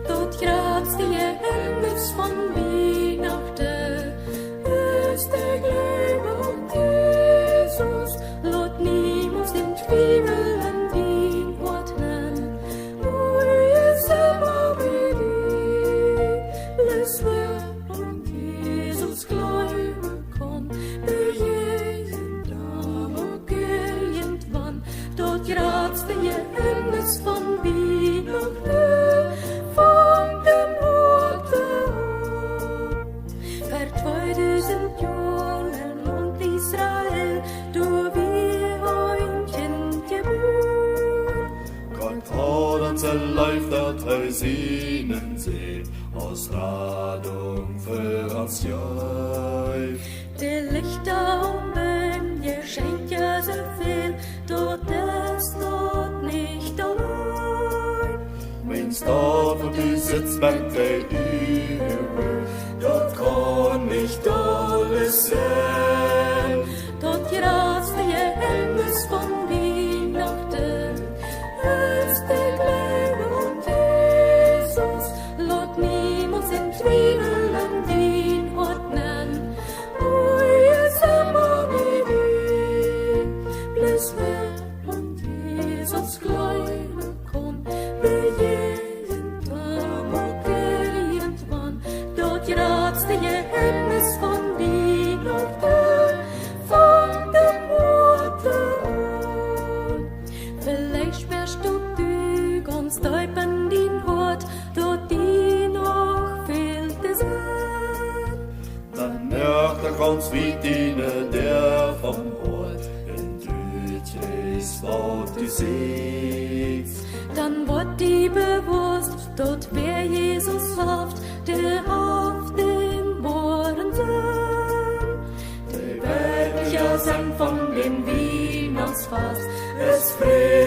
Daut jratste Jeheemniss von Wienachten, ist der Glaube und Jesus, lot niemals den Twiebel an din ordnen, wo immer wie die, les wer und Jesus Glaube kann, bejehen da och irgendwann, daut jratste Jeheemniss von Wienachten, von dem Orte per 2000 Jahren und Israel, du wie ein Kind geboren. Gott hat uns erläuft, dat Heusinen seht, aus Radung für uns Jäuf. Die Lichter um wenn ihr schenkt ja so viel, dort ist dort nicht allein. Wenn's dort, wo du sitzt, wenn wir üben, dort kann nicht alles sein. Dort jratste Jeheemniss von Wienachten, ist der Glaube und Jesus, lot niemals in Twiebel an din ordnen, wo immer wie die, bloß wer an Jesus Glaube kann, bejehen da och irgendwann, dort jratste Jeheemniss von Wienachten, von dem Orte an. Vielleicht sperrst du ganz Teupen din Hort, dort die noch fehlt es an. Dann merkt ganz wie diene der vom Ort, in Dütjes, wo du siehst. Dann wird die bewusst, dort wer Jesus haft, der auf den Bohren sein. Der wirkliche Ja, sein von dem Weihnachtsfest, es fehlt.